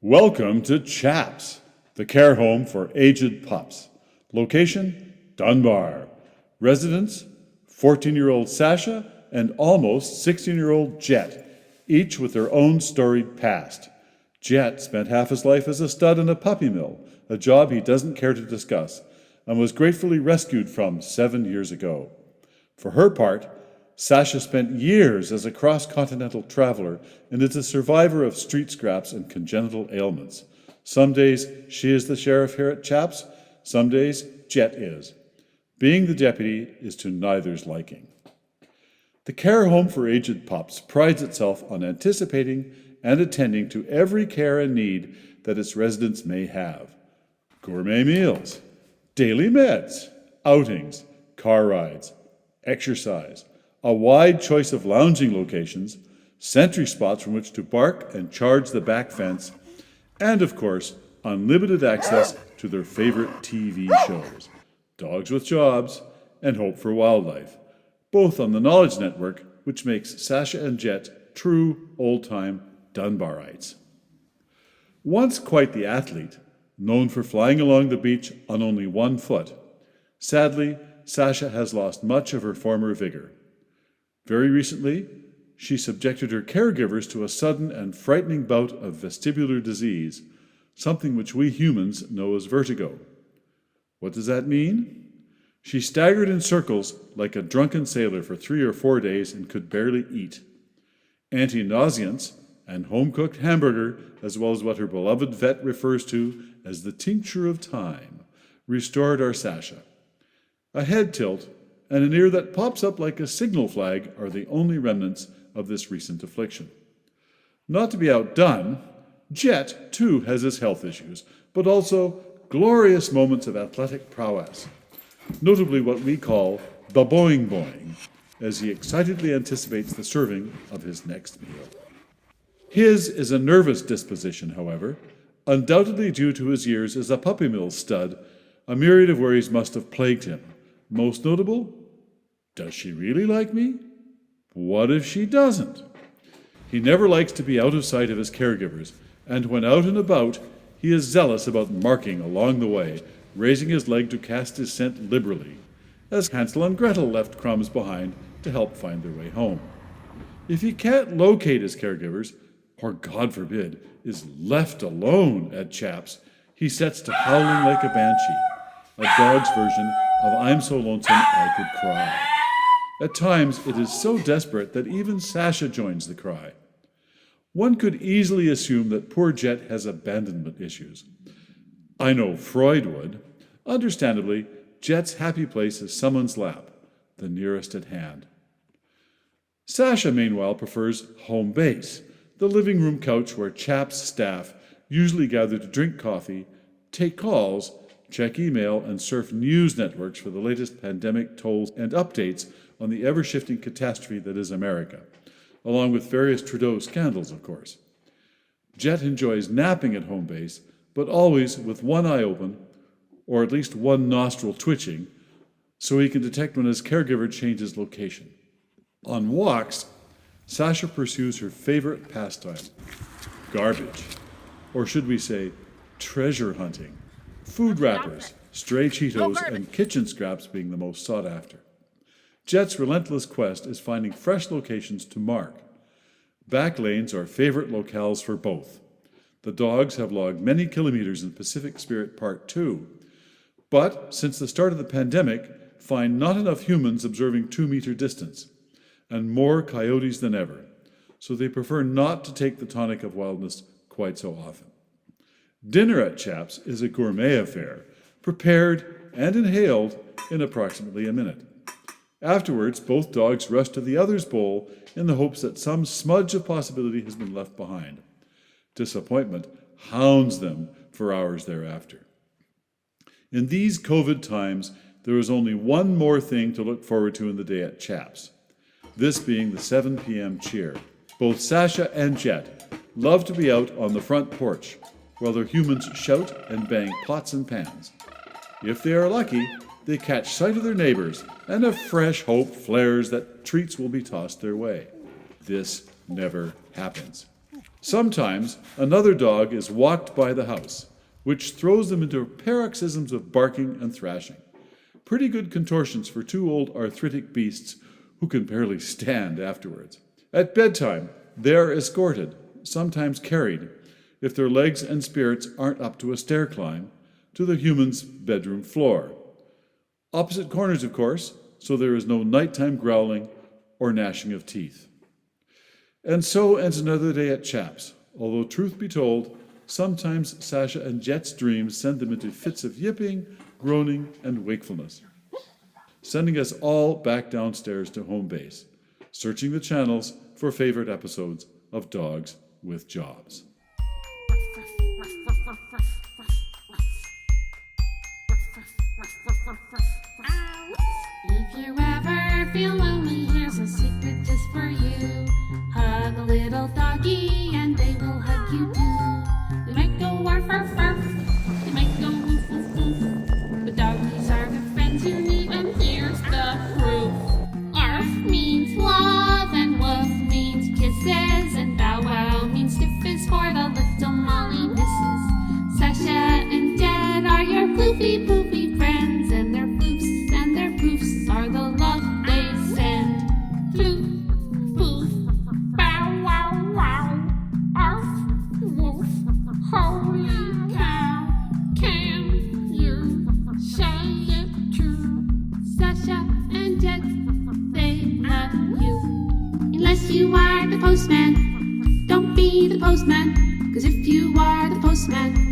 Welcome to Chaps, the care home for aged pups. Location, Dunbar. Residents, 14-year-old Sasha and almost 16-year-old Jet, each with their own storied past. Jet spent half his life as a stud in a puppy mill, a job he doesn't care to discuss, and was gratefully rescued from 7 years ago. For her part, Sasha spent years as a cross-continental traveler and is a survivor of street scraps and congenital ailments. Some days she is the sheriff here at Chaps, some days Jet is. Being the deputy is to neither's liking. The care home for aged pups prides itself on anticipating and attending to every care and need that its residents may have. Gourmet meals, daily meds, outings, car rides, exercise, a wide choice of lounging locations, sentry spots from which to bark and charge the back fence, and of course, unlimited access to their favorite TV shows, Dogs with Jobs and Hope for Wildlife, both on the Knowledge Network, which makes Sasha and Jet true old-time Dunbarites. Once quite the athlete, known for flying along the beach on only one foot, sadly, Sasha has lost much of her former vigor. Very recently, she subjected her caregivers to a sudden and frightening bout of vestibular disease, something which we humans know as vertigo. What does that mean? She staggered in circles like a drunken sailor for 3 or 4 days and could barely eat. Anti-nauseants and home-cooked hamburger, as well as what her beloved vet refers to as the tincture of time, restored our Sasha. A head tilt and an ear that pops up like a signal flag are the only remnants of this recent affliction. Not to be outdone, Jet, too, has his health issues, but also glorious moments of athletic prowess, notably what we call the boing boing, as he excitedly anticipates the serving of his next meal. His is a nervous disposition, however, undoubtedly due to his years as a puppy mill stud. A myriad of worries must have plagued him. Most notable, does she really like me? What if she doesn't? He never likes to be out of sight of his caregivers, and when out and about, he is zealous about marking along the way, raising his leg to cast his scent liberally, as Hansel and Gretel left crumbs behind to help find their way home. If he can't locate his caregivers, or God forbid, is left alone at Chaps, he sets to howling like a banshee, a dog's version of I'm so lonesome I could cry. At times, it is so desperate that even Sasha joins the cry. One could easily assume that poor Jet has abandonment issues. I know Freud would. Understandably, Jet's happy place is someone's lap, the nearest at hand. Sasha, meanwhile, prefers home base, the living room couch where Chaps staff usually gather to drink coffee, take calls, check email, and surf news networks for the latest pandemic tolls and updates on the ever-shifting catastrophe that is America, along with various Trudeau scandals, of course. Jet enjoys napping at home base, but always with one eye open, or at least one nostril twitching, so he can detect when his caregiver changes location. On walks, Sasha pursues her favorite pastime, garbage, or should we say, treasure hunting. Food wrappers, stray Cheetos, and kitchen scraps being the most sought after. Jet's relentless quest is finding fresh locations to mark. Back lanes are favorite locales for both. The dogs have logged many kilometers in Pacific Spirit Part 2, but since the start of the pandemic, find not enough humans observing 2-meter distance, and more coyotes than ever, so they prefer not to take the tonic of wildness quite so often. Dinner at Chaps is a gourmet affair, prepared and inhaled in approximately a minute. Afterwards, both dogs rush to the other's bowl in the hopes that some smudge of possibility has been left behind. Disappointment hounds them for hours thereafter. In these COVID times, there is only one more thing to look forward to in the day at Chaps, this being the 7 p.m. cheer. Both Sasha and Jet love to be out on the front porch, while their humans shout and bang pots and pans. If they are lucky, they catch sight of their neighbors, and a fresh hope flares that treats will be tossed their way. This never happens. Sometimes another dog is walked by the house, which throws them into paroxysms of barking and thrashing. Pretty good contortions for two old arthritic beasts who can barely stand afterwards. At bedtime, they are escorted, sometimes carried, if their legs and spirits aren't up to a stair climb, to the human's bedroom floor. Opposite corners, of course, so there is no nighttime growling or gnashing of teeth. And so ends another day at Chaps, although truth be told, sometimes Sasha and Jet's dreams send them into fits of yipping, groaning, and wakefulness, sending us all back downstairs to home base, searching the channels for favorite episodes of Dogs with Jobs. If you ever feel lonely, here's a secret just for you. Hug a little doggy and they will hug you too. They might go arf arf arf, they might go woof woof woof, but doggies are good friends you need, and here's the proof. Arf means love and woof means kisses, and bow wow means stiff is for the little Molly misses. Sasha and Dad are your floofy poofy friends, and their floofs and their poofs are the love they send. Floof, poof, bow wow wow, arf, woof, holy cow, can you say it true? Sasha and Jet, they love you. Unless you are the postman, don't be the postman, 'cause if you are the postman,